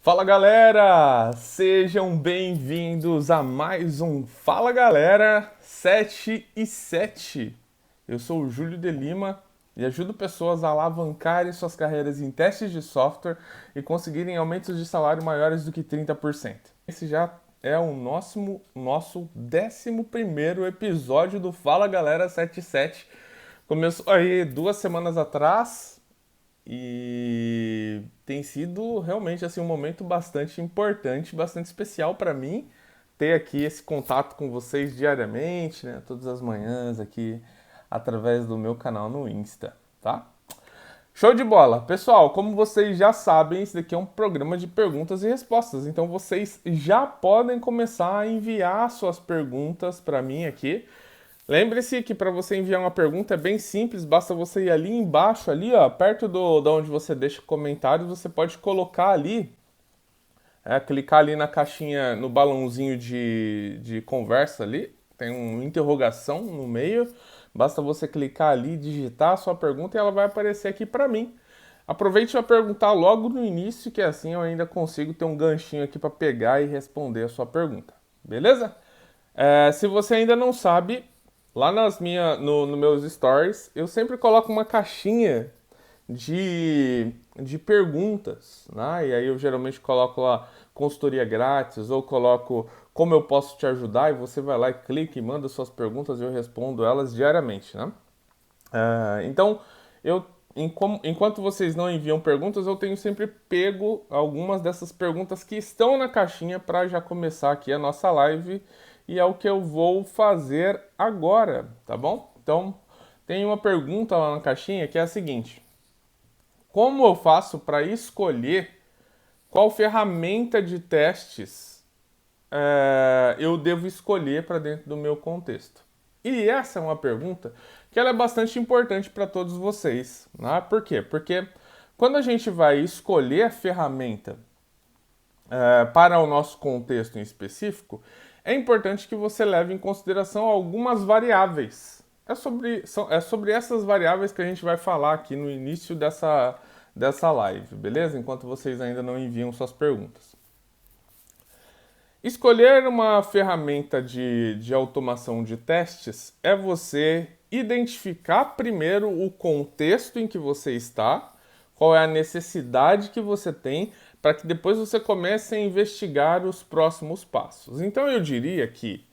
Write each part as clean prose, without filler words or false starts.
Fala galera, sejam bem-vindos a mais um Fala Galera 7 e 7. Eu sou o Júlio de Lima e ajudo pessoas a alavancarem suas carreiras em testes de software e conseguirem aumentos de salário maiores do que 30%. Esse já é o nosso 11º episódio do Fala Galera 7 e 7. Começou aí 2 semanas atrás. E tem sido realmente assim um momento bastante importante, bastante especial para mim ter aqui esse contato com vocês diariamente, né, todas as manhãs aqui através do meu canal no Insta, tá? Show de bola! Pessoal, como vocês já sabem, esse daqui é um programa de perguntas e respostas, então vocês já podem começar a enviar suas perguntas para mim aqui. Lembre-se que para você enviar uma pergunta é bem simples, basta você ir ali embaixo, ali, ó, perto da onde você deixa comentários, você pode colocar ali, clicar ali na caixinha, no balãozinho de conversa ali, tem uma interrogação no meio, basta você clicar ali, digitar a sua pergunta e ela vai aparecer aqui para mim. Aproveite para perguntar logo no início, que assim eu ainda consigo ter um ganchinho aqui para pegar e responder a sua pergunta, beleza? Se você ainda não sabe, lá no meus stories, eu sempre coloco uma caixinha de perguntas, né? E aí eu geralmente coloco lá consultoria grátis ou coloco como eu posso te ajudar e você vai lá e clica e manda suas perguntas e eu respondo elas diariamente, né? Então, eu, enquanto vocês não enviam perguntas, eu tenho sempre pego algumas dessas perguntas que estão na caixinha para já começar aqui a nossa live e é o que eu vou fazer agora, tá bom? Então, tem uma pergunta lá na caixinha que é a seguinte: como eu faço para escolher qual ferramenta de testes eu devo escolher para dentro do meu contexto? E essa é uma pergunta que ela é bastante importante para todos vocês, né? Por quê? Porque quando a gente vai escolher a ferramenta para o nosso contexto em específico, é importante que você leve em consideração algumas variáveis. É sobre essas variáveis que a gente vai falar aqui no início dessa live, beleza? Enquanto vocês ainda não enviam suas perguntas. Escolher uma ferramenta de automação de testes é você identificar primeiro o contexto em que você está, qual é a necessidade que você tem, para que depois você comece a investigar os próximos passos. Então eu diria que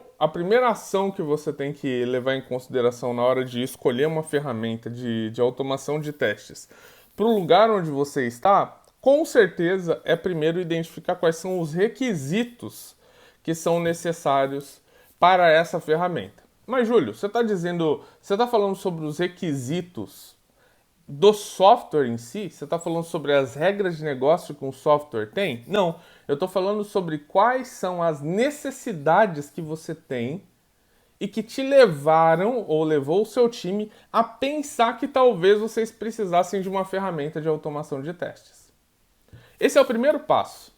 a primeira ação que você tem que levar em consideração na hora de escolher uma ferramenta de automação de testes para o lugar onde você está, com certeza é primeiro identificar quais são os requisitos que são necessários para essa ferramenta. Mas, Júlio, você está falando sobre os requisitos do software em si? Você está falando sobre as regras de negócio que um software tem? Não, eu estou falando sobre quais são as necessidades que você tem e que te levaram ou levou o seu time a pensar que talvez vocês precisassem de uma ferramenta de automação de testes. Esse é o primeiro passo.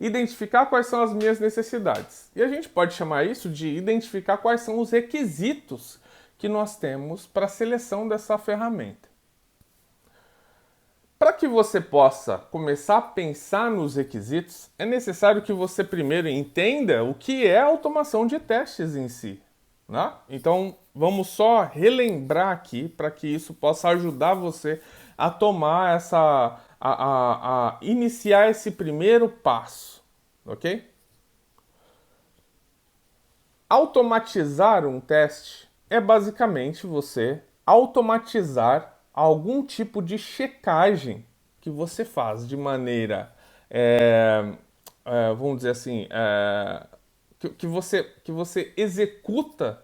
Identificar quais são as minhas necessidades. E a gente pode chamar isso de identificar quais são os requisitos que nós temos para a seleção dessa ferramenta. Para que você possa começar a pensar nos requisitos, é necessário que você primeiro entenda o que é automação de testes em si, né? Então, vamos só relembrar aqui para que isso possa ajudar você a tomar a iniciar esse primeiro passo, ok? Automatizar um teste é basicamente você automatizar algum tipo de checagem que você faz de maneira, vamos dizer assim, que você executa,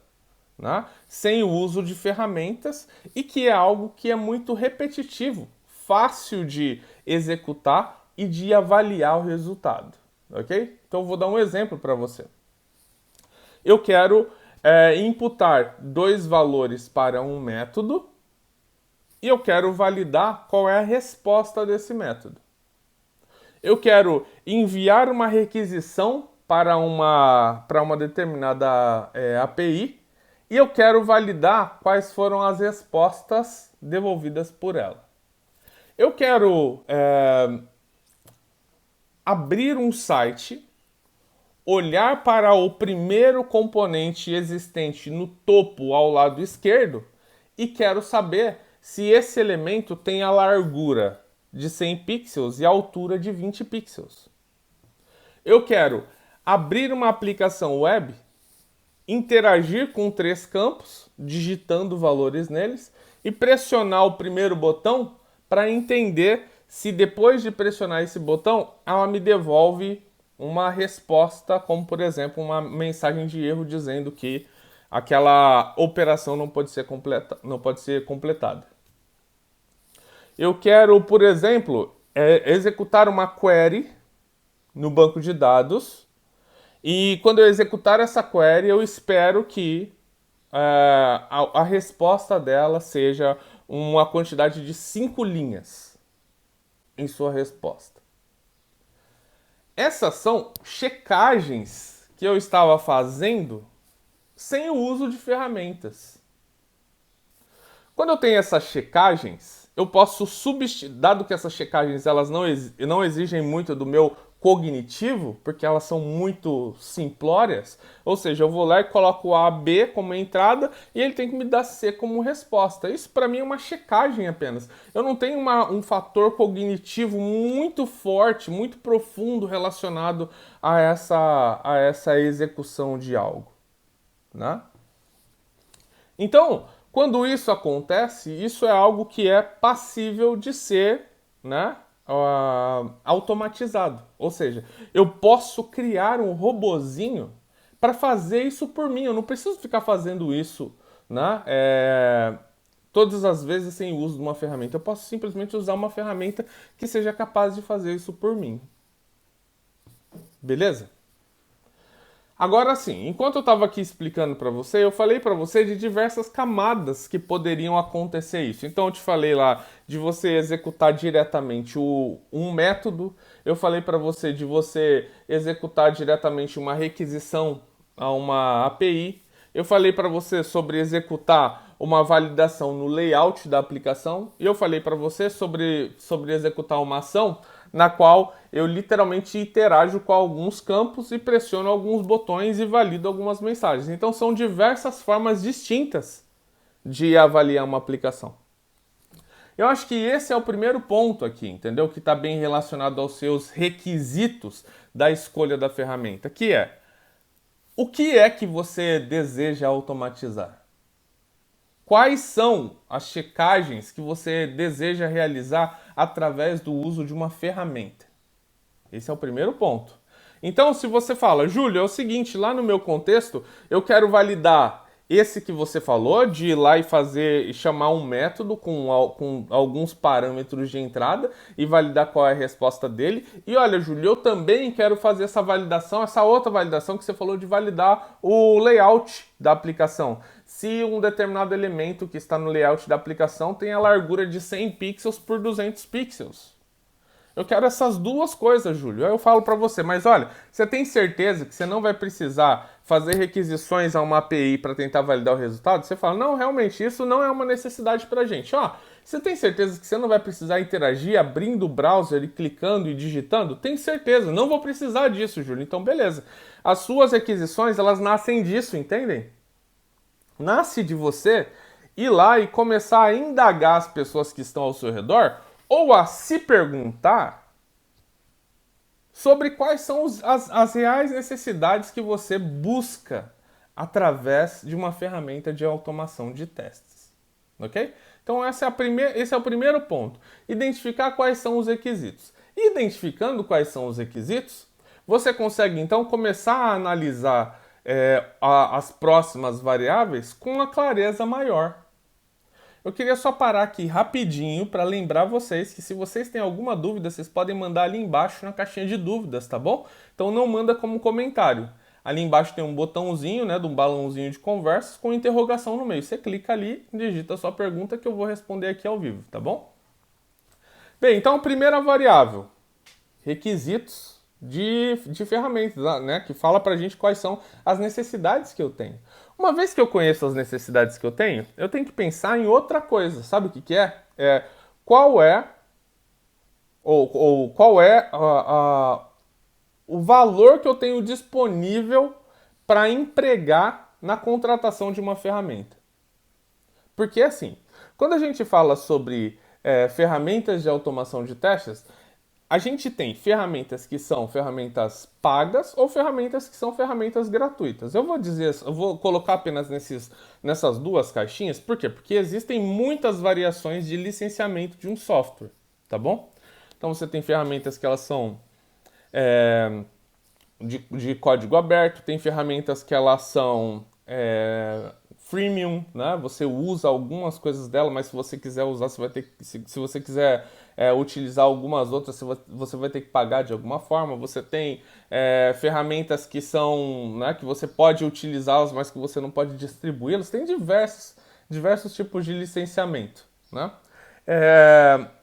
né, sem o uso de ferramentas e que é algo que é muito repetitivo, fácil de executar e de avaliar o resultado, ok? Então eu vou dar um exemplo para você. Eu quero imputar dois valores para um método e eu quero validar qual é a resposta desse método. Eu quero enviar uma requisição para uma determinada API e eu quero validar quais foram as respostas devolvidas por ela. Eu quero abrir um site, olhar para o primeiro componente existente no topo ao lado esquerdo e quero saber se esse elemento tem a largura de 100 pixels e a altura de 20 pixels. Eu quero abrir uma aplicação web, interagir com 3 campos, digitando valores neles e pressionar o primeiro botão para entender se depois de pressionar esse botão, ela me devolve uma resposta, como por exemplo uma mensagem de erro dizendo que aquela operação não pode ser completada. Eu quero, por exemplo, executar uma query no banco de dados e quando eu executar essa query, eu espero que a resposta dela seja uma quantidade de 5 linhas em sua resposta. Essas são checagens que eu estava fazendo sem o uso de ferramentas. Quando eu tenho essas checagens, eu posso substituir, dado que essas checagens elas não exigem muito do meu cognitivo, porque elas são muito simplórias, ou seja, eu vou lá e coloco A, B como entrada e ele tem que me dar C como resposta. Isso para mim é uma checagem apenas. Eu não tenho um fator cognitivo muito forte, muito profundo relacionado a essa execução de algo, né? Então, quando isso acontece, isso é algo que é passível de ser, né, automatizado. Ou seja, eu posso criar um robozinho para fazer isso por mim. Eu não preciso ficar fazendo isso, né, todas as vezes sem o uso de uma ferramenta. Eu posso simplesmente usar uma ferramenta que seja capaz de fazer isso por mim. Beleza? Agora sim, enquanto eu estava aqui explicando para você, eu falei para você de diversas camadas que poderiam acontecer isso. Então eu te falei lá de você executar diretamente um método, eu falei para você de você executar diretamente uma requisição a uma API, eu falei para você sobre executar uma validação no layout da aplicação e eu falei para você sobre executar uma ação na qual eu literalmente interajo com alguns campos e pressiono alguns botões e valido algumas mensagens. Então são diversas formas distintas de avaliar uma aplicação. Eu acho que esse é o primeiro ponto aqui, entendeu? Que está bem relacionado aos seus requisitos da escolha da ferramenta, que é o que é que você deseja automatizar? Quais são as checagens que você deseja realizar através do uso de uma ferramenta? Esse é o primeiro ponto. Então, se você fala, Júlio, é o seguinte, lá no meu contexto, eu quero validar esse que você falou, de ir lá e chamar um método com alguns parâmetros de entrada e validar qual é a resposta dele. E olha, Júlio, eu também quero fazer essa validação, essa outra validação que você falou de validar o layout da aplicação. Se um determinado elemento que está no layout da aplicação tem a largura de 100 pixels por 200 pixels. Eu quero essas duas coisas, Júlio. Aí eu falo para você, mas olha, você tem certeza que você não vai precisar fazer requisições a uma API para tentar validar o resultado? Você fala, não, realmente, isso não é uma necessidade para a gente. Ó, você tem certeza que você não vai precisar interagir abrindo o browser e clicando e digitando? Tem certeza, não vou precisar disso, Júlio. Então, beleza. As suas requisições, elas nascem disso, entendem? Nasce de você ir lá e começar a indagar as pessoas que estão ao seu redor ou a se perguntar sobre quais são as reais necessidades que você busca através de uma ferramenta de automação de testes. Ok? Então esse é o primeiro ponto. Identificar quais são os requisitos. Identificando quais são os requisitos, você consegue então começar a analisar as próximas variáveis com uma clareza maior. Eu queria só parar aqui rapidinho para lembrar vocês que se vocês têm alguma dúvida, vocês podem mandar ali embaixo na caixinha de dúvidas, tá bom? Então não manda como comentário. Ali embaixo tem um botãozinho, né, de um balãozinho de conversas com interrogação no meio. Você clica ali, digita a sua pergunta que eu vou responder aqui ao vivo, tá bom? Bem, então a primeira variável, requisitos de ferramentas, né, que fala pra gente quais são as necessidades que eu tenho. Uma vez que eu conheço as necessidades que eu tenho que pensar em outra coisa. Sabe o que é? Qual é ou qual é o valor que eu tenho disponível para empregar na contratação de uma ferramenta. Porque assim, quando a gente fala sobre ferramentas de automação de testes, a gente tem ferramentas que são ferramentas pagas ou ferramentas que são ferramentas gratuitas. Eu vou colocar apenas nessas duas caixinhas, por quê? Porque existem muitas variações de licenciamento de um software, tá bom? Então você tem ferramentas que elas são de código aberto, tem ferramentas que elas são freemium, né? Você usa algumas coisas dela, mas se você quiser usar, você vai ter que, se você quiser utilizar algumas outras, você vai ter que pagar de alguma forma. Você tem ferramentas que são, né, que você pode utilizá-las, mas que você não pode distribuí-las. Tem diversos tipos de licenciamento, né?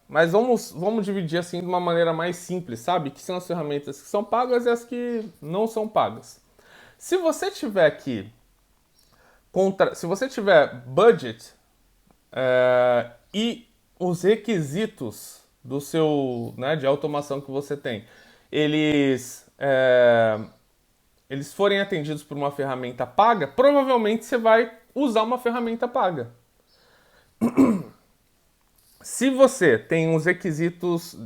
Mas vamos dividir assim de uma maneira mais simples, sabe? Que são as ferramentas que são pagas e as que não são pagas. Se você tiver aqui, se você tiver budget e os requisitos do seu, né, de automação que você tem, eles forem atendidos por uma ferramenta paga, provavelmente você vai usar uma ferramenta paga. Se você tem os requisitos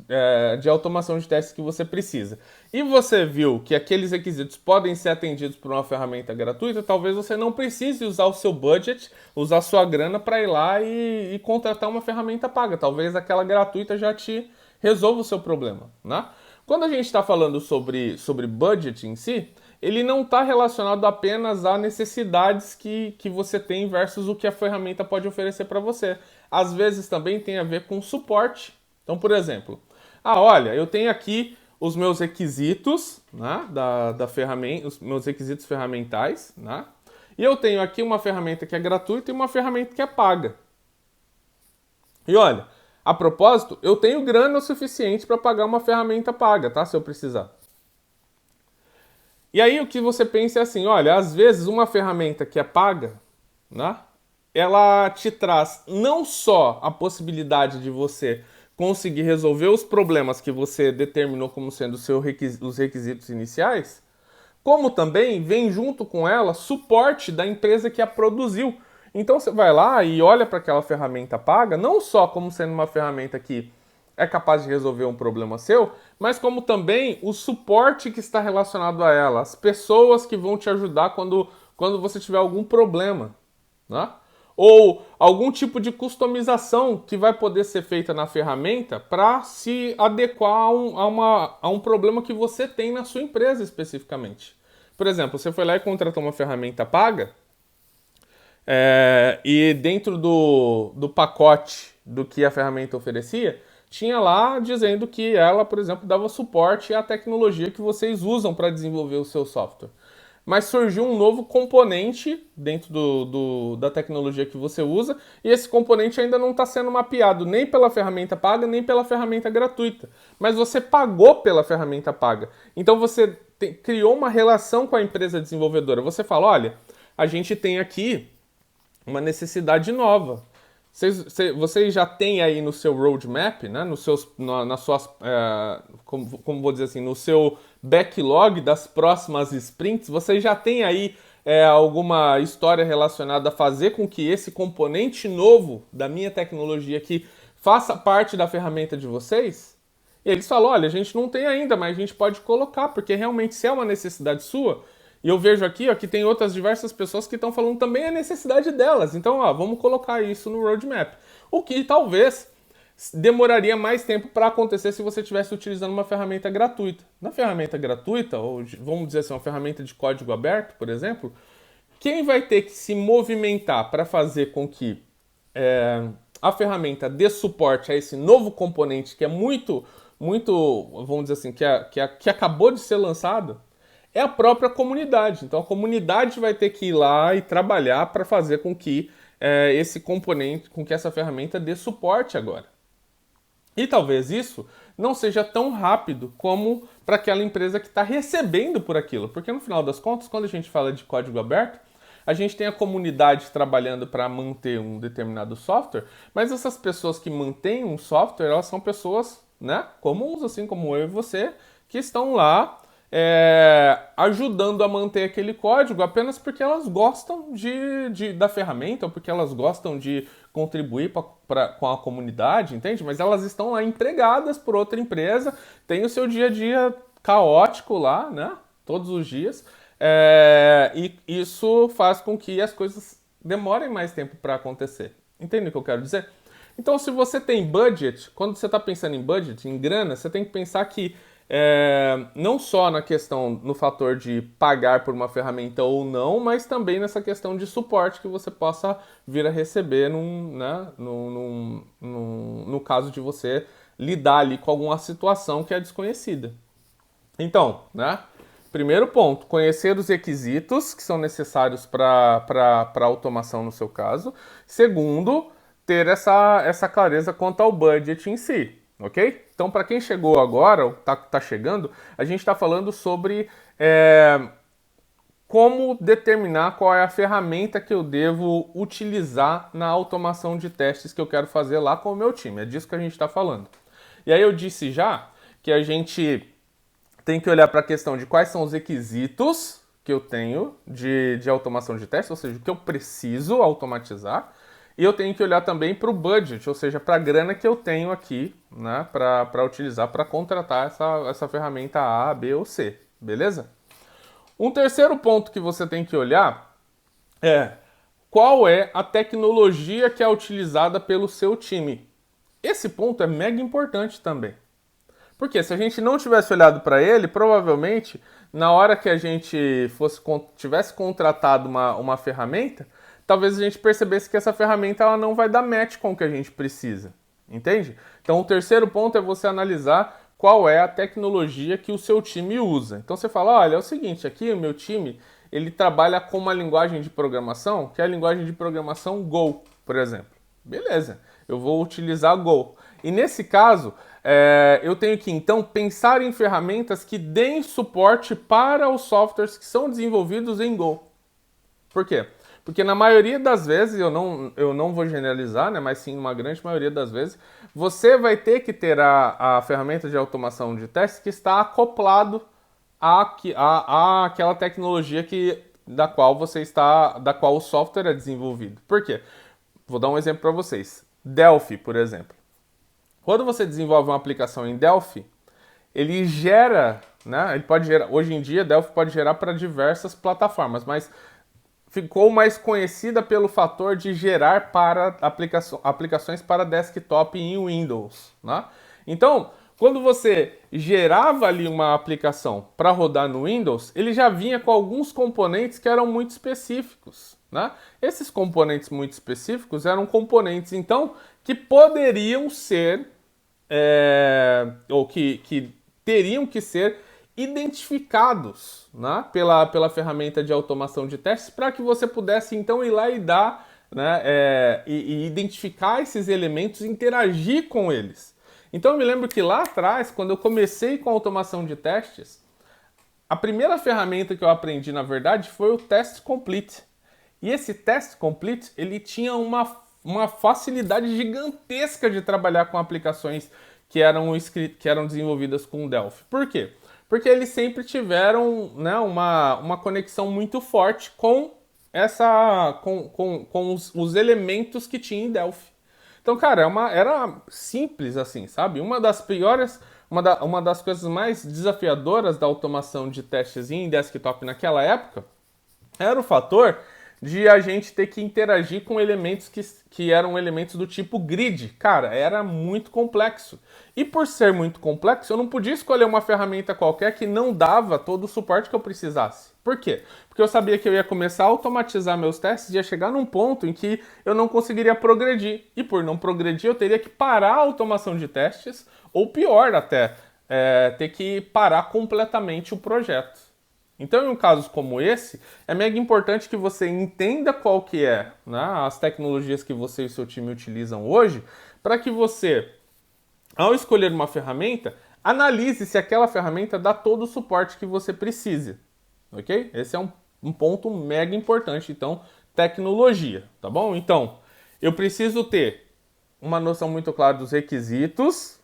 de automação de testes que você precisa e você viu que aqueles requisitos podem ser atendidos por uma ferramenta gratuita, talvez você não precise usar o seu budget, usar a sua grana para ir lá e contratar uma ferramenta paga. Talvez aquela gratuita já te resolva o seu problema, né? Quando a gente está falando sobre budget em si, ele não está relacionado apenas a necessidades que você tem versus o que a ferramenta pode oferecer para você. Às vezes também tem a ver com suporte. Então, por exemplo, olha, eu tenho aqui os meus requisitos, né, da ferramenta, os meus requisitos ferramentais, né, e eu tenho aqui uma ferramenta que é gratuita e uma ferramenta que é paga. E olha, a propósito, eu tenho grana o suficiente para pagar uma ferramenta paga, tá? Se eu precisar. E aí o que você pensa é assim, olha, às vezes uma ferramenta que é paga, né, ela te traz não só a possibilidade de você conseguir resolver os problemas que você determinou como sendo os requisitos iniciais, como também vem junto com ela suporte da empresa que a produziu. Então você vai lá e olha para aquela ferramenta paga, não só como sendo uma ferramenta que é capaz de resolver um problema seu, mas como também o suporte que está relacionado a ela, as pessoas que vão te ajudar quando você tiver algum problema, né? Ou algum tipo de customização que vai poder ser feita na ferramenta para se adequar a um problema que você tem na sua empresa especificamente. Por exemplo, você foi lá e contratou uma ferramenta paga, e dentro do pacote do que a ferramenta oferecia, tinha lá dizendo que ela, por exemplo, dava suporte à tecnologia que vocês usam para desenvolver o seu software. Mas surgiu um novo componente dentro da tecnologia que você usa, e esse componente ainda não está sendo mapeado nem pela ferramenta paga, nem pela ferramenta gratuita. Mas você pagou pela ferramenta paga. Então você criou uma relação com a empresa desenvolvedora. Você fala, olha, a gente tem aqui uma necessidade nova. Vocês já têm aí no seu roadmap, né, nas suas, como vou dizer assim, no seu backlog das próximas sprints, vocês já têm aí alguma história relacionada a fazer com que esse componente novo da minha tecnologia aqui faça parte da ferramenta de vocês? E eles falam, olha, a gente não tem ainda, mas a gente pode colocar, porque realmente se é uma necessidade sua. E eu vejo aqui, ó, que tem outras diversas pessoas que estão falando também a necessidade delas. Então, ó, vamos colocar isso no roadmap. O que talvez demoraria mais tempo para acontecer se você estivesse utilizando uma ferramenta gratuita. Na ferramenta gratuita, ou vamos dizer assim, uma ferramenta de código aberto, por exemplo, quem vai ter que se movimentar para fazer com que a ferramenta dê suporte a esse novo componente que é muito, vamos dizer assim, que acabou de ser lançado, é a própria comunidade. Então a comunidade vai ter que ir lá e trabalhar para fazer com que esse componente, com que essa ferramenta dê suporte agora. E talvez isso não seja tão rápido como para aquela empresa que está recebendo por aquilo. Porque no final das contas, quando a gente fala de código aberto, a gente tem a comunidade trabalhando para manter um determinado software, mas essas pessoas que mantêm um software, elas são pessoas né, comuns, assim como eu e você, que estão lá ajudando a manter aquele código apenas porque elas gostam da ferramenta ou porque elas gostam de contribuir com a comunidade, entende? Mas elas estão lá empregadas por outra empresa, tem o seu dia a dia caótico lá, né? Todos os dias. E isso faz com que as coisas demorem mais tempo para acontecer. Entende o que eu quero dizer? Então, se você tem budget, quando você está pensando em budget, em grana, você tem que pensar que não só na questão, no fator de pagar por uma ferramenta ou não, mas também nessa questão de suporte que você possa vir a receber no caso de você lidar ali com alguma situação que é desconhecida. Então, né? Primeiro ponto, conhecer os requisitos que são necessários para automação no seu caso. Segundo, ter essa clareza quanto ao budget em si, ok? Então, para quem chegou agora, ou tá chegando, a gente está falando sobre como determinar qual é a ferramenta que eu devo utilizar na automação de testes que eu quero fazer lá com o meu time. É disso que a gente está falando. E aí eu disse já que a gente tem que olhar para a questão de quais são os requisitos que eu tenho de automação de testes, ou seja, o que eu preciso automatizar. E eu tenho que olhar também para o budget, ou seja, para a grana que eu tenho aqui, né, para utilizar para contratar essa ferramenta A, B ou C, beleza? Um terceiro ponto que você tem que olhar é qual é a tecnologia que é utilizada pelo seu time. Esse ponto é mega importante também. Porque se a gente não tivesse olhado para ele, provavelmente, na hora que a gente tivesse contratado uma ferramenta, talvez a gente percebesse que essa ferramenta ela não vai dar match com o que a gente precisa. Entende? Então, o terceiro ponto é você analisar qual é a tecnologia que o seu time usa. Então, você fala, olha, é o seguinte, aqui o meu time, ele trabalha com uma linguagem de programação, que é a linguagem de programação Go, por exemplo. Beleza, eu vou utilizar Go. E nesse caso, eu tenho que então pensar em ferramentas que deem suporte para os softwares que são desenvolvidos em Go. Por quê? Porque na maioria das vezes, eu não vou generalizar, né, mas sim uma grande maioria das vezes, você vai ter que ter a ferramenta de automação de testes que está acoplado àquela tecnologia da qual o software é desenvolvido. Por quê? Vou dar um exemplo para vocês. Delphi, por exemplo. Quando você desenvolve uma aplicação em Delphi, ele gera, né? Ele pode gerar. Hoje em dia, Delphi pode gerar para diversas plataformas, mas ficou mais conhecida pelo fator de gerar para aplicações para desktop em Windows, né? Então, quando você gerava ali uma aplicação para rodar no Windows, ele já vinha com alguns componentes que eram muito específicos, né? Esses componentes muito específicos eram componentes, então, que poderiam ser ou que teriam que ser identificados, né, pela ferramenta de automação de testes para que você pudesse então ir lá e dar, né, e identificar esses elementos e interagir com eles. Então eu me lembro que lá atrás, quando eu comecei com a automação de testes, a primeira ferramenta que eu aprendi, na verdade, foi o Test Complete. E esse Test Complete, ele tinha uma facilidade gigantesca de trabalhar com aplicações que eram desenvolvidas com Delphi. Por quê? Porque eles sempre tiveram, né, uma conexão muito forte com os elementos que tinha em Delphi. Então, cara, era simples assim, sabe? Uma das coisas mais desafiadoras da automação de testes em desktop naquela época era o fator de a gente ter que interagir com elementos que eram elementos do tipo grid. Cara, era muito complexo. E por ser muito complexo, eu não podia escolher uma ferramenta qualquer que não dava todo o suporte que eu precisasse. Por quê? Porque eu sabia que eu ia começar a automatizar meus testes e ia chegar num ponto em que eu não conseguiria progredir. E por não progredir, eu teria que parar a automação de testes, ou pior até, ter que parar completamente o projeto. Então, em um caso como esse, é mega importante que você entenda qual que é, né, as tecnologias que você e seu time utilizam hoje, para que você, ao escolher uma ferramenta, analise se aquela ferramenta dá todo o suporte que você precisa, ok? Esse é um ponto mega importante, então, tecnologia, tá bom? Então, eu preciso ter uma noção muito clara dos requisitos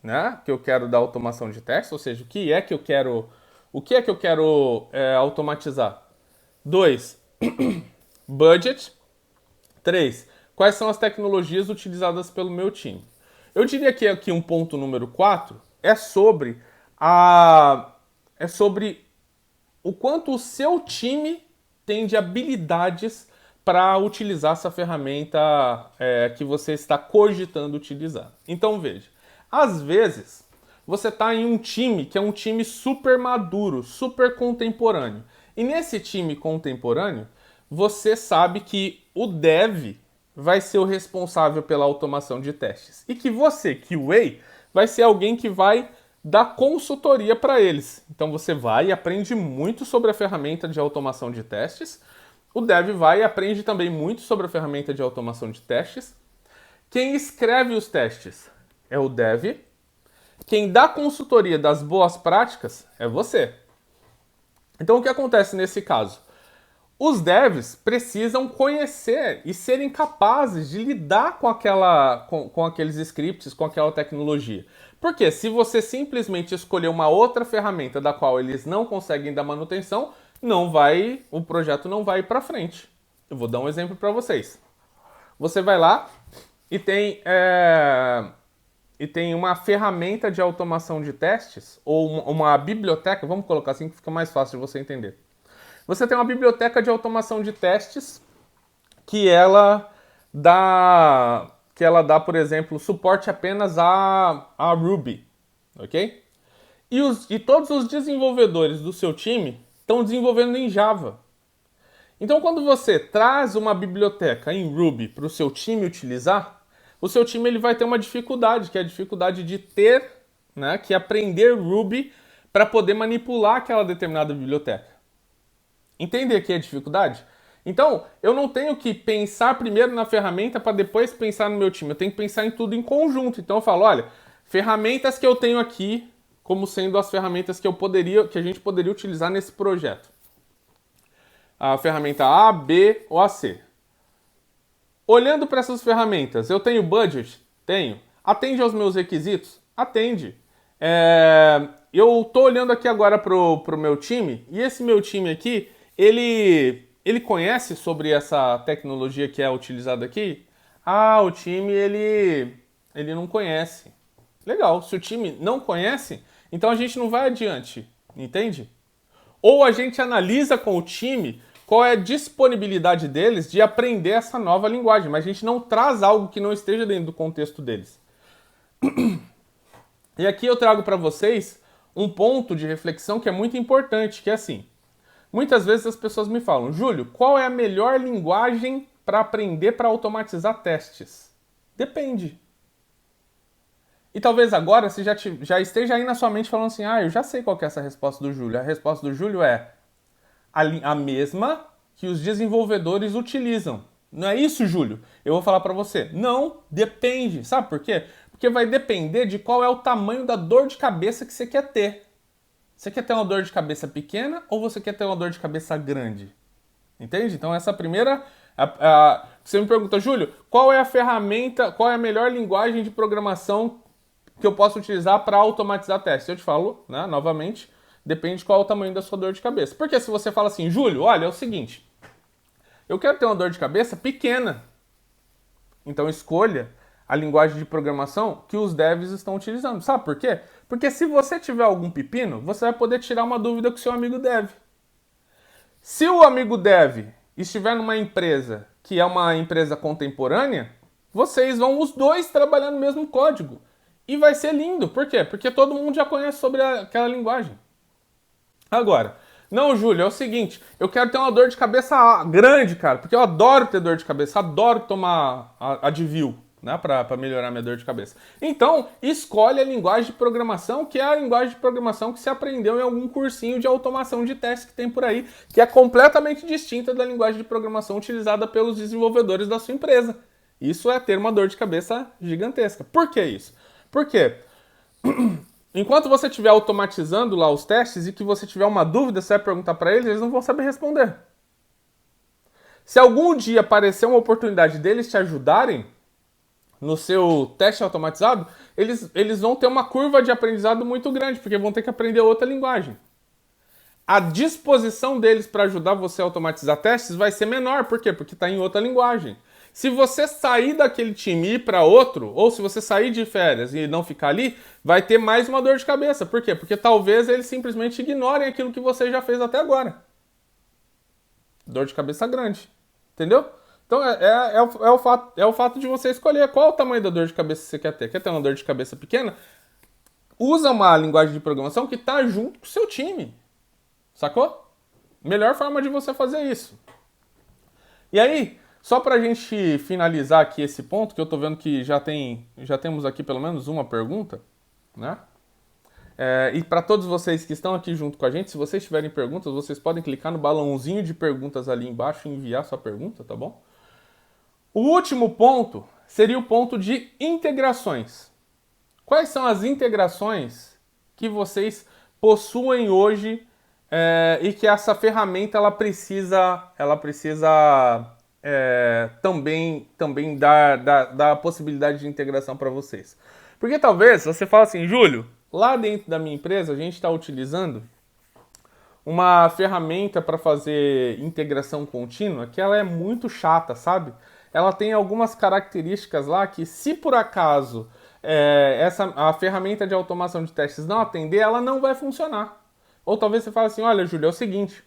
né, que eu quero da automação de testes, ou seja, o que é que eu quero automatizar. 2, budget. 3, quais são as tecnologias utilizadas pelo meu time. Eu diria que aqui um ponto número 4 é sobre o quanto o seu time tem de habilidades para utilizar essa ferramenta que você está cogitando utilizar. Então veja, às vezes você está em um time que é um time super maduro, super contemporâneo. E nesse time contemporâneo, você sabe que o dev vai ser o responsável pela automação de testes. E que você, QA, vai ser alguém que vai dar consultoria para eles. Então você vai e aprende muito sobre a ferramenta de automação de testes. O dev vai e aprende também muito sobre a ferramenta de automação de testes. Quem escreve os testes é o dev. Quem dá consultoria das boas práticas é você. Então o que acontece nesse caso? Os devs precisam conhecer e serem capazes de lidar com aqueles scripts, com aquela tecnologia. Porque se você simplesmente escolher uma outra ferramenta da qual eles não conseguem dar manutenção, o projeto não vai para frente. Eu vou dar um exemplo para vocês. Você vai lá e tem uma ferramenta de automação de testes, ou uma biblioteca, vamos colocar assim que fica mais fácil de você entender. Você tem uma biblioteca de automação de testes que ela dá, por exemplo, suporte apenas a Ruby, ok? E todos os desenvolvedores do seu time estão desenvolvendo em Java. Então, quando você traz uma biblioteca em Ruby para o seu time utilizar, o seu time ele vai ter uma dificuldade, que é a dificuldade de ter, né, que aprender Ruby para poder manipular aquela determinada biblioteca. Entende aqui a dificuldade? Então, eu não tenho que pensar primeiro na ferramenta para depois pensar no meu time. Eu tenho que pensar em tudo em conjunto. Então eu falo, olha, ferramentas que eu tenho aqui como sendo as ferramentas que a gente poderia utilizar nesse projeto. A ferramenta A, B ou a C. Olhando para essas ferramentas, eu tenho budget? Tenho. Atende aos meus requisitos? Atende. Eu estou olhando aqui agora pro meu time, e esse meu time aqui, ele conhece sobre essa tecnologia que é utilizada aqui? Ah, o time, ele não conhece. Legal, se o time não conhece, então a gente não vai adiante, entende? Ou a gente analisa com o time qual é a disponibilidade deles de aprender essa nova linguagem, mas a gente não traz algo que não esteja dentro do contexto deles. E aqui eu trago para vocês um ponto de reflexão que é muito importante, que é assim. Muitas vezes as pessoas me falam, Júlio, qual é a melhor linguagem para aprender para automatizar testes? Depende. E talvez agora você já esteja aí na sua mente falando assim, eu já sei qual que é essa resposta do Júlio. A resposta do Júlio é a mesma que os desenvolvedores utilizam. Não é isso, Júlio? Eu vou falar para você. Não, depende. Sabe por quê? Porque vai depender de qual é o tamanho da dor de cabeça que você quer ter. Você quer ter uma dor de cabeça pequena ou você quer ter uma dor de cabeça grande? Entende? Então essa primeira... você me pergunta, Júlio, qual é a ferramenta, qual é a melhor linguagem de programação que eu posso utilizar para automatizar testes? Eu te falo, né, novamente, depende de qual é o tamanho da sua dor de cabeça. Porque se você fala assim, Júlio, olha, é o seguinte, eu quero ter uma dor de cabeça pequena. Então escolha a linguagem de programação que os devs estão utilizando. Sabe por quê? Porque se você tiver algum pepino, você vai poder tirar uma dúvida com o seu amigo dev. Se o amigo dev estiver numa empresa que é uma empresa contemporânea, vocês vão os dois trabalhar no mesmo código. E vai ser lindo. Por quê? Porque todo mundo já conhece sobre aquela linguagem. Agora, não, Júlio, é o seguinte, eu quero ter uma dor de cabeça grande, cara, porque eu adoro ter dor de cabeça, adoro tomar Advil, né, pra melhorar minha dor de cabeça. Então, escolhe a linguagem de programação, que é a linguagem de programação que você aprendeu em algum cursinho de automação de testes que tem por aí, que é completamente distinta da linguagem de programação utilizada pelos desenvolvedores da sua empresa. Isso é ter uma dor de cabeça gigantesca. Por que isso? Porque enquanto você estiver automatizando lá os testes e que você tiver uma dúvida, você vai perguntar para eles não vão saber responder. Se algum dia aparecer uma oportunidade deles te ajudarem, no seu teste automatizado, eles vão ter uma curva de aprendizado muito grande, porque vão ter que aprender outra linguagem. A disposição deles para ajudar você a automatizar testes vai ser menor. Por quê? Porque está em outra linguagem. Se você sair daquele time e ir para outro, ou se você sair de férias e não ficar ali, vai ter mais uma dor de cabeça. Por quê? Porque talvez eles simplesmente ignorem aquilo que você já fez até agora. Dor de cabeça grande. Entendeu? Então é o fato de você escolher qual o tamanho da dor de cabeça que você quer ter. Quer ter uma dor de cabeça pequena? Usa uma linguagem de programação que está junto com o seu time. Sacou? Melhor forma de você fazer isso. E aí, só pra gente finalizar aqui esse ponto, que eu tô vendo que já temos aqui pelo menos uma pergunta, né? E para todos vocês que estão aqui junto com a gente, se vocês tiverem perguntas, vocês podem clicar no balãozinho de perguntas ali embaixo e enviar sua pergunta, tá bom? O último ponto seria o ponto de integrações. Quais são as integrações que vocês possuem hoje e que essa ferramenta ela precisa também dar a possibilidade de integração para vocês? Porque talvez você fale assim, Júlio, lá dentro da minha empresa a gente está utilizando uma ferramenta para fazer integração contínua que ela é muito chata, sabe? Ela tem algumas características lá que, se por acaso a ferramenta de automação de testes não atender, ela não vai funcionar. Ou talvez você fale assim, olha, Júlio, é o seguinte,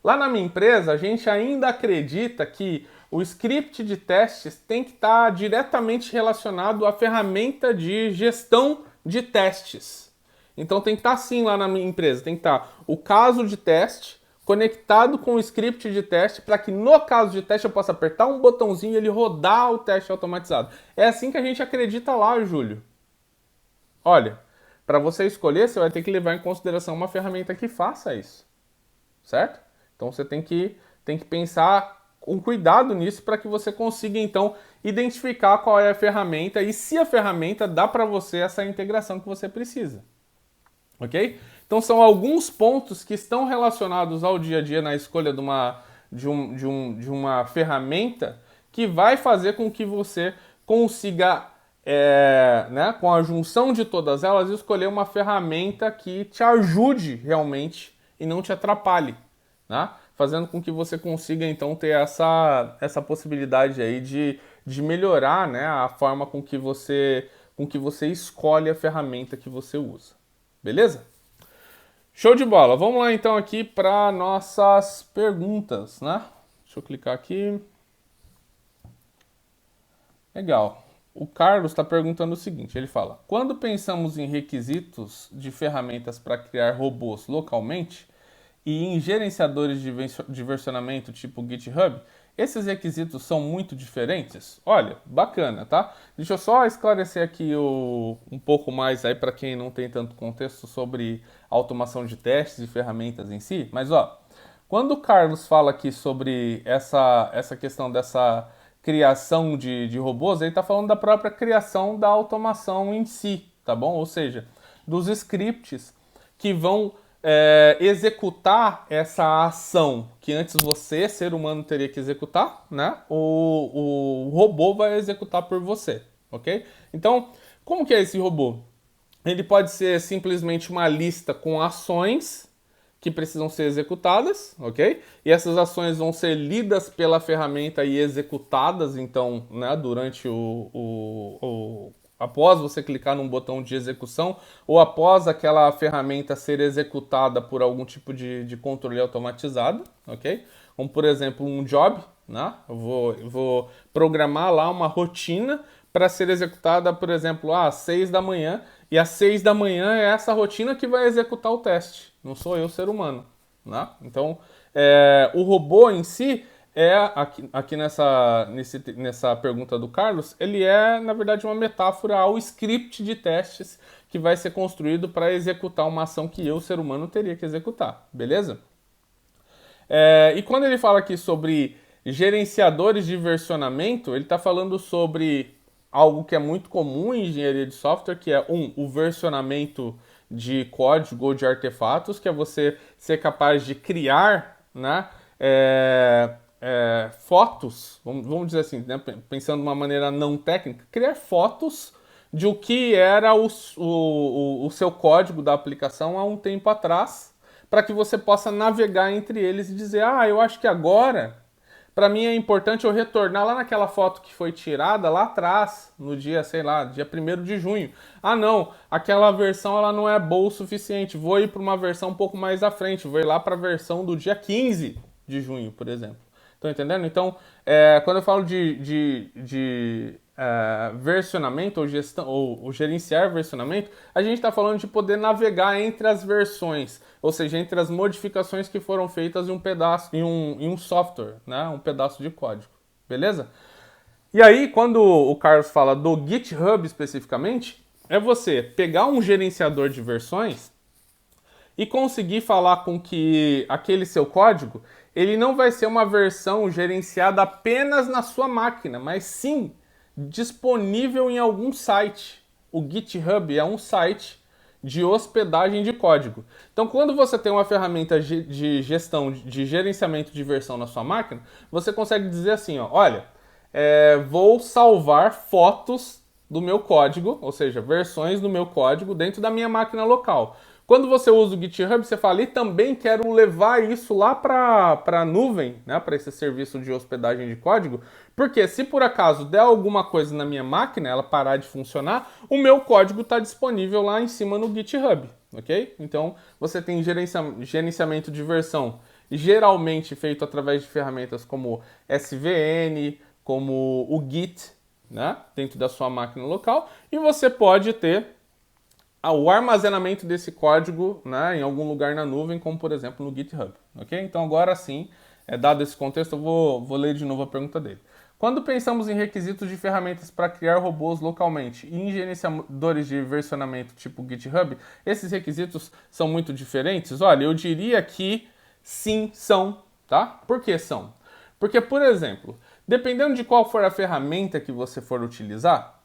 lá na minha empresa a gente ainda acredita que o script de testes tem que estar diretamente relacionado à ferramenta de gestão de testes. Então tem que estar assim lá na minha empresa, tem que estar o caso de teste conectado com o script de teste para que no caso de teste eu possa apertar um botãozinho e ele rodar o teste automatizado. É assim que a gente acredita lá, Júlio. Olha, para você escolher, você vai ter que levar em consideração uma ferramenta que faça isso, certo? Então você tem que pensar com cuidado nisso para que você consiga, então, identificar qual é a ferramenta e se a ferramenta dá para você essa integração que você precisa, ok? Então são alguns pontos que estão relacionados ao dia a dia na escolha de uma ferramenta que vai fazer com que você consiga com a junção de todas elas, escolher uma ferramenta que te ajude realmente e não te atrapalhe, né? Fazendo com que você consiga então ter essa possibilidade aí de melhorar, né, a forma com que você escolhe a ferramenta que você usa. Beleza? Show de bola! Vamos lá então aqui para nossas perguntas, né? Deixa eu clicar aqui. Legal. O Carlos está perguntando o seguinte, ele fala, quando pensamos em requisitos de ferramentas para criar robôs localmente e em gerenciadores de versionamento tipo GitHub, esses requisitos são muito diferentes? Olha, bacana, tá? Deixa eu só esclarecer aqui um pouco mais aí para quem não tem tanto contexto sobre automação de testes e ferramentas em si, mas quando o Carlos fala aqui sobre essa questão dessa criação de robôs, ele está falando da própria criação da automação em si, tá bom? Ou seja, dos scripts que vão executar essa ação que antes você, ser humano, teria que executar, né? O robô vai executar por você, ok? Então, como que é esse robô? Ele pode ser simplesmente uma lista com ações que precisam ser executadas, ok? E essas ações vão ser lidas pela ferramenta e executadas, então, né, durante após você clicar num botão de execução ou após aquela ferramenta ser executada por algum tipo de controle automatizado, ok? Como, por exemplo, um job, né? Eu vou programar lá uma rotina para ser executada, por exemplo, às 6 da manhã, e às 6 da manhã é essa rotina que vai executar o teste, não sou eu, ser humano, né? Então, o robô em si, aqui nessa pergunta do Carlos, ele é, na verdade, uma metáfora ao script de testes que vai ser construído para executar uma ação que eu, ser humano, teria que executar, beleza? E quando ele fala aqui sobre gerenciadores de versionamento, ele está falando sobre algo que é muito comum em engenharia de software, que é o versionamento de código ou de artefatos, que é você ser capaz de criar, né, fotos, vamos dizer assim, né, pensando de uma maneira não técnica, criar fotos de o que era o seu código da aplicação há um tempo atrás, para que você possa navegar entre eles e dizer, eu acho que agora, para mim é importante eu retornar lá naquela foto que foi tirada lá atrás, no dia, sei lá, dia 1º de junho. Não, aquela versão ela não é boa o suficiente, vou ir para uma versão um pouco mais à frente, vou ir lá para a versão do dia 15 de junho, por exemplo. Estão entendendo? Então, quando eu falo de versionamento ou gestão ou gerenciar versionamento, a gente está falando de poder navegar entre as versões, ou seja, entre as modificações que foram feitas em um pedaço, em um software, né? Um pedaço de código, beleza? E aí, quando o Carlos fala do GitHub especificamente, é você pegar um gerenciador de versões e conseguir falar com que aquele seu código, ele não vai ser uma versão gerenciada apenas na sua máquina, mas sim disponível em algum site. O GitHub é um site de hospedagem de código. Então, quando você tem uma ferramenta de gestão, de gerenciamento de versão na sua máquina, você consegue dizer assim, olha, vou salvar fotos do meu código, ou seja, versões do meu código dentro da minha máquina local. Quando você usa o GitHub, você fala, e também quero levar isso lá para a nuvem, né, para esse serviço de hospedagem de código, porque se por acaso der alguma coisa na minha máquina, ela parar de funcionar, o meu código está disponível lá em cima no GitHub, ok? Então, você tem gerenciamento de versão, geralmente feito através de ferramentas como SVN, como o Git, né, dentro da sua máquina local, e você pode ter o armazenamento desse código, né, em algum lugar na nuvem, como por exemplo no GitHub, ok? Então agora sim, dado esse contexto, eu vou ler de novo a pergunta dele. Quando pensamos em requisitos de ferramentas para criar robôs localmente e em gerenciadores de versionamento tipo GitHub, esses requisitos são muito diferentes? Olha, eu diria que sim, são, tá? Por que são? Porque, por exemplo, dependendo de qual for a ferramenta que você for utilizar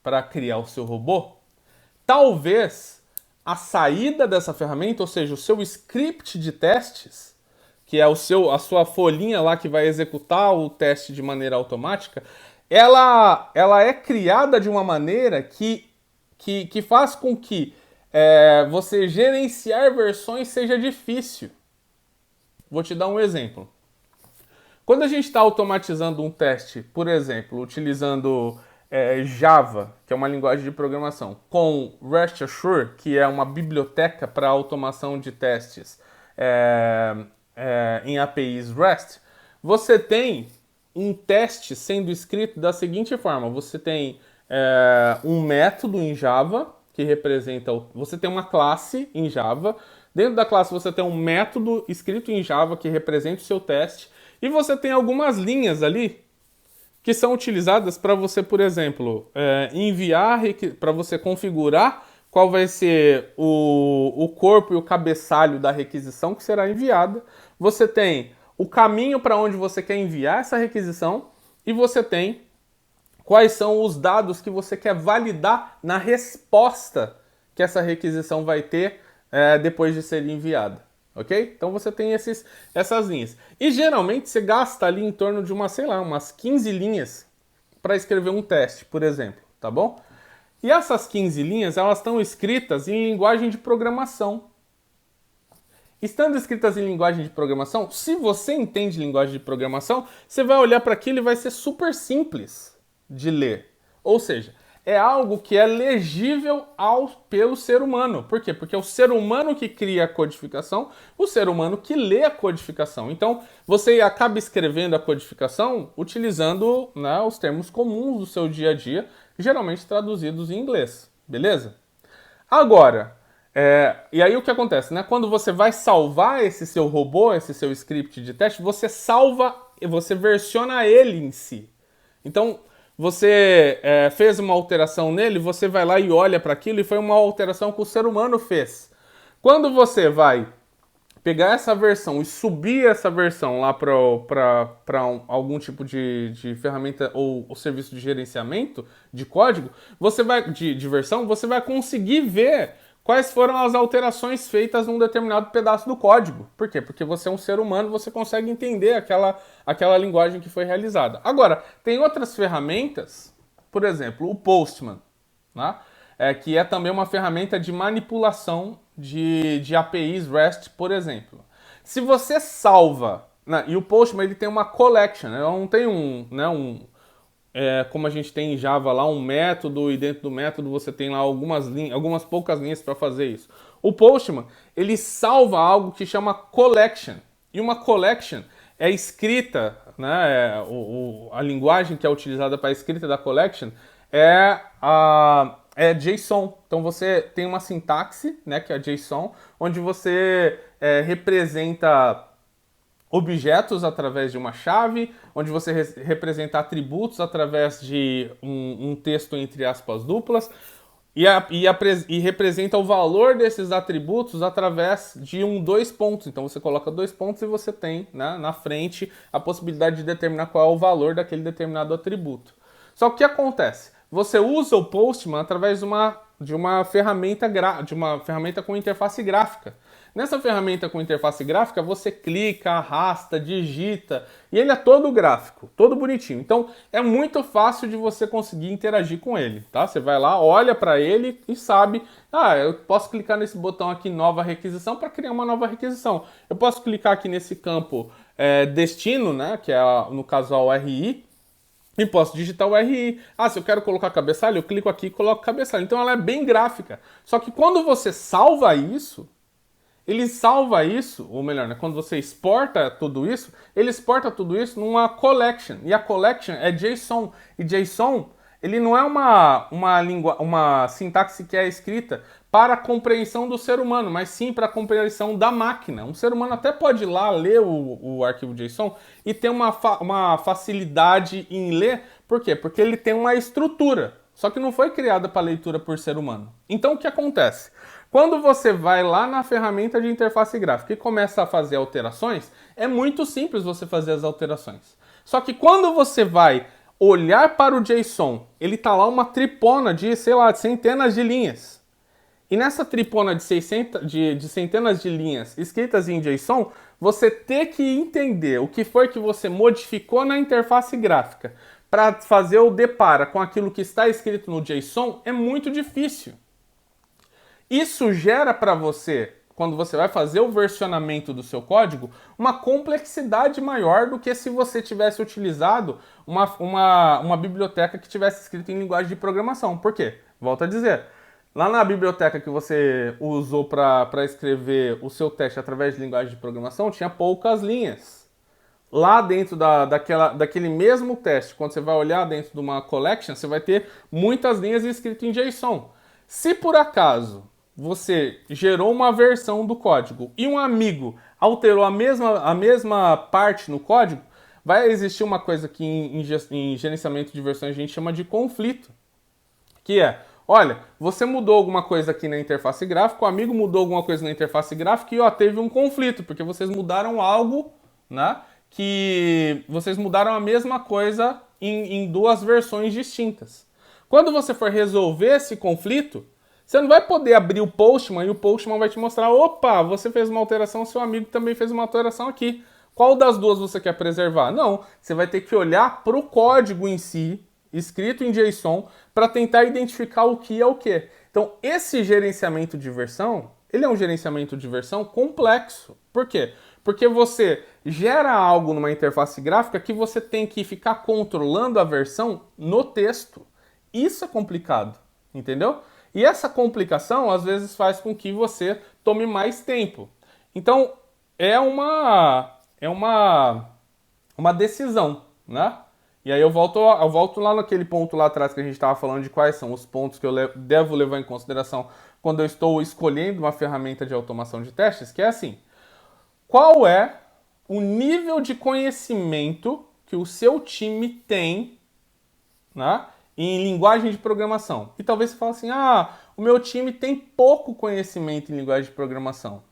para criar o seu robô, talvez a saída dessa ferramenta, ou seja, o seu script de testes, que é a sua folhinha lá que vai executar o teste de maneira automática, ela é criada de uma maneira que faz com que você gerenciar versões seja difícil. Vou te dar um exemplo. Quando a gente está automatizando um teste, por exemplo, utilizando Java, que é uma linguagem de programação, com REST Assure, que é uma biblioteca para automação de testes em APIs REST, você tem um teste sendo escrito da seguinte forma: você tem um método em Java que representa, você tem uma classe em Java, dentro da classe você tem um método escrito em Java que representa o seu teste, e você tem algumas linhas ali que são utilizadas para você, por exemplo, enviar, para você configurar qual vai ser o corpo e o cabeçalho da requisição que será enviada. Você tem o caminho para onde você quer enviar essa requisição e você tem quais são os dados que você quer validar na resposta que essa requisição vai ter depois de ser enviada. Ok? Então você tem essas linhas. E geralmente você gasta ali em torno de umas 15 linhas para escrever um teste, por exemplo, tá bom? E essas 15 linhas, elas estão escritas em linguagem de programação. Estando escritas em linguagem de programação, se você entende linguagem de programação, você vai olhar para aquilo e vai ser super simples de ler. Ou seja, é algo que é legível pelo ser humano. Por quê? Porque é o ser humano que cria a codificação, o ser humano que lê a codificação. Então, você acaba escrevendo a codificação utilizando, né, os termos comuns do seu dia a dia, geralmente traduzidos em inglês. Beleza? Agora, e aí o que acontece, né? Quando você vai salvar esse seu robô, esse seu script de teste, você salva, você versiona ele em si. Então, você fez uma alteração nele, você vai lá e olha para aquilo e foi uma alteração que o ser humano fez. Quando você vai pegar essa versão e subir essa versão lá para algum tipo de ferramenta ou serviço de gerenciamento de código, você vai de versão, você vai conseguir ver quais foram as alterações feitas num determinado pedaço do código. Por quê? Porque você é um ser humano, você consegue entender aquela linguagem que foi realizada. Agora, tem outras ferramentas, por exemplo, o Postman, né? Que é também uma ferramenta de manipulação de APIs REST, por exemplo. Se você salva, né, e o Postman ele tem uma collection, né, não tem como a gente tem em Java lá um método e dentro do método você tem lá algumas poucas linhas para fazer isso. O Postman ele salva algo que chama collection, e uma collection é escrita, né, a linguagem que é utilizada para a escrita da collection é JSON. Então você tem uma sintaxe, né, que é JSON, onde você representa objetos através de uma chave, onde você representa atributos através de um texto entre aspas duplas, e representa o valor desses atributos através de dois pontos. Então você coloca dois pontos e você tem, né, na frente a possibilidade de determinar qual é o valor daquele determinado atributo. Só que o que acontece? Você usa o Postman através de uma ferramenta com interface gráfica. Nessa ferramenta com interface gráfica, você clica, arrasta, digita, e ele é todo gráfico, todo bonitinho. Então, é muito fácil de você conseguir interagir com ele, tá? Você vai lá, olha para ele e sabe, eu posso clicar nesse botão aqui, nova requisição, para criar uma nova requisição. Eu posso clicar aqui nesse campo destino, né, que é, no caso, a URI, e posso digitar o RI. Se eu quero colocar cabeçalho, eu clico aqui e coloco cabeçalho. Então ela é bem gráfica. Só que quando você salva isso, ele salva isso, ou melhor, né, quando você exporta tudo isso, ele exporta tudo isso numa collection. E a collection é JSON. E JSON, ele não é uma sintaxe que é escrita para a compreensão do ser humano, mas sim para a compreensão da máquina. Um ser humano até pode ir lá ler o arquivo JSON e ter uma facilidade em ler. Por quê? Porque ele tem uma estrutura, só que não foi criada para leitura por ser humano. Então o que acontece? Quando você vai lá na ferramenta de interface gráfica e começa a fazer alterações, é muito simples você fazer as alterações. Só que quando você vai olhar para o JSON, ele tá lá uma tripona de, sei lá, centenas de linhas. E nessa tripona de centenas de linhas escritas em JSON, você ter que entender o que foi que você modificou na interface gráfica para fazer o depara com aquilo que está escrito no JSON é muito difícil. Isso gera para você, quando você vai fazer o versionamento do seu código, uma complexidade maior do que se você tivesse utilizado uma biblioteca que tivesse escrito em linguagem de programação. Por quê? Volto a dizer, lá na biblioteca que você usou para escrever o seu teste através de linguagem de programação, tinha poucas linhas. Lá dentro daquele mesmo teste, quando você vai olhar dentro de uma collection, você vai ter muitas linhas escritas em JSON. Se por acaso você gerou uma versão do código e um amigo alterou a mesma parte no código, vai existir uma coisa que em gerenciamento de versões a gente chama de conflito. Que é, olha, você mudou alguma coisa aqui na interface gráfica, o amigo mudou alguma coisa na interface gráfica e teve um conflito, porque vocês mudaram algo, né? Que vocês mudaram a mesma coisa em duas versões distintas. Quando você for resolver esse conflito, você não vai poder abrir o Postman e o Postman vai te mostrar, opa, você fez uma alteração, seu amigo também fez uma alteração aqui. Qual das duas você quer preservar? Não, você vai ter que olhar para o código em si, escrito em JSON, para tentar identificar o que é o que. Então, esse gerenciamento de versão, ele é um gerenciamento de versão complexo. Por quê? Porque você gera algo numa interface gráfica que você tem que ficar controlando a versão no texto. Isso é complicado, entendeu? E essa complicação, às vezes, faz com que você tome mais tempo. Então, é uma decisão, né? E aí eu volto lá naquele ponto lá atrás que a gente estava falando de quais são os pontos que eu devo levar em consideração quando eu estou escolhendo uma ferramenta de automação de testes, que é assim, qual é o nível de conhecimento que o seu time tem, né, em linguagem de programação? E talvez você fale assim, o meu time tem pouco conhecimento em linguagem de programação.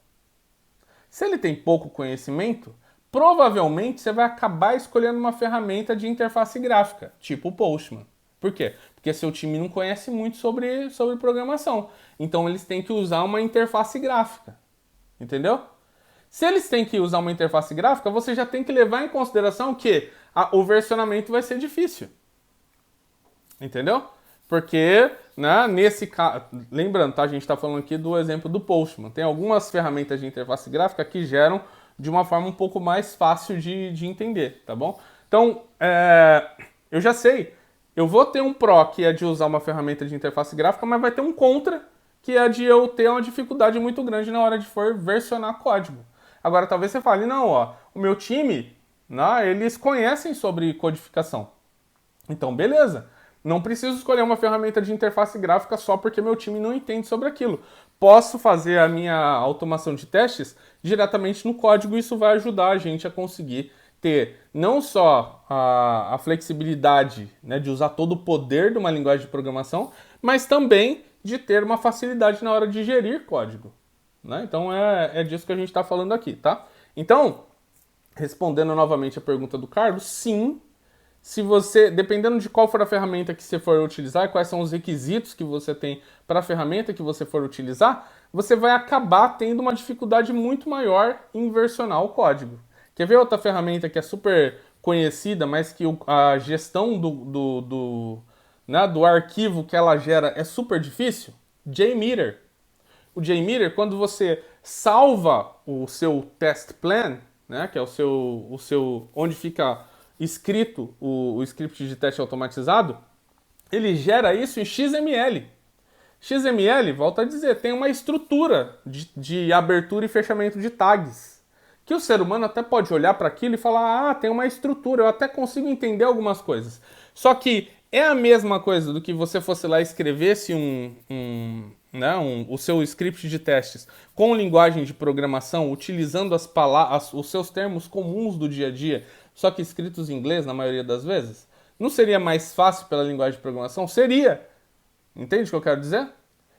Se ele tem pouco conhecimento, provavelmente você vai acabar escolhendo uma ferramenta de interface gráfica, tipo o Postman. Por quê? porque seu time não conhece muito sobre programação. Então eles têm que usar uma interface gráfica, entendeu? Se eles têm que usar uma interface gráfica, você já tem que levar em consideração que o versionamento vai ser difícil, entendeu? Porque, né, nesse caso, lembrando, tá, a gente está falando aqui do exemplo do Postman. Tem algumas ferramentas de interface gráfica que geram de uma forma um pouco mais fácil de entender, tá bom? Então, eu já sei, eu vou ter um pró que é de usar uma ferramenta de interface gráfica, mas vai ter um contra que é de eu ter uma dificuldade muito grande na hora de for versionar código. Agora, talvez você fale, não, ó, o meu time, né, eles conhecem sobre codificação. Então, beleza. Não preciso escolher uma ferramenta de interface gráfica só porque meu time não entende sobre aquilo. Posso fazer a minha automação de testes diretamente no código e isso vai ajudar a gente a conseguir ter não só a flexibilidade, né, de usar todo o poder de uma linguagem de programação, mas também de ter uma facilidade na hora de gerir código, né? Então é disso que a gente está falando aqui, tá? Então, respondendo novamente a pergunta do Carlos, sim, se você, dependendo de qual for a ferramenta que você for utilizar, quais são os requisitos que você tem para a ferramenta que você for utilizar, você vai acabar tendo uma dificuldade muito maior em versionar o código. Quer ver outra ferramenta que é super conhecida, mas que a gestão né, do arquivo que ela gera é super difícil? JMeter. O JMeter, quando você salva o seu test plan, né, que é o seu onde fica escrito o script de teste automatizado, ele gera isso em XML. XML, volto a dizer, tem uma estrutura de abertura e fechamento de tags. Que o ser humano até pode olhar para aquilo e falar, tem uma estrutura, eu até consigo entender algumas coisas. Só que é a mesma coisa do que você fosse lá e escrevesse o seu script de testes com linguagem de programação, utilizando os seus termos comuns do dia a dia, só que escritos em inglês na maioria das vezes? Não seria mais fácil pela linguagem de programação? Seria! Entende o que eu quero dizer?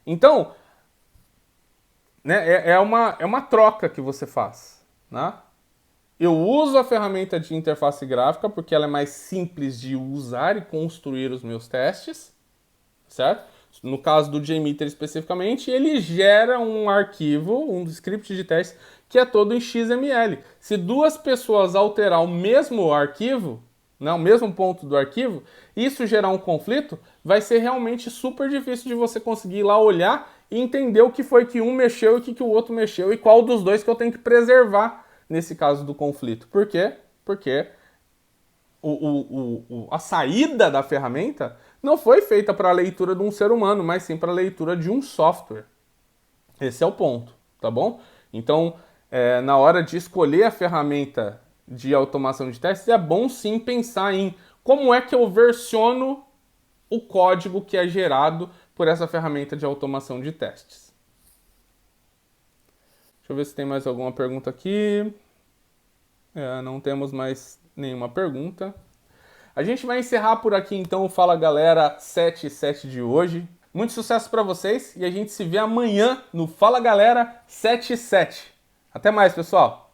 Então, né, é uma troca que você faz, né? Eu uso a ferramenta de interface gráfica porque ela é mais simples de usar e construir os meus testes, certo? No caso do JMeter especificamente, ele gera um arquivo, um script de teste, que é todo em XML. Se duas pessoas alterar o mesmo arquivo, né, o mesmo ponto do arquivo, isso gerar um conflito, vai ser realmente super difícil de você conseguir ir lá olhar e entender o que foi que um mexeu e o que o outro mexeu e qual dos dois que eu tenho que preservar nesse caso do conflito. Por quê? Porque a saída da ferramenta não foi feita para a leitura de um ser humano, mas sim para a leitura de um software. Esse é o ponto, tá bom? Então, na hora de escolher a ferramenta de automação de testes, é bom sim pensar em como é que eu versiono o código que é gerado por essa ferramenta de automação de testes. Deixa eu ver se tem mais alguma pergunta aqui. Não temos mais nenhuma pergunta. A gente vai encerrar por aqui então o Fala Galera 7.7 de hoje. Muito sucesso para vocês e a gente se vê amanhã no Fala Galera 7.7. Até mais, pessoal!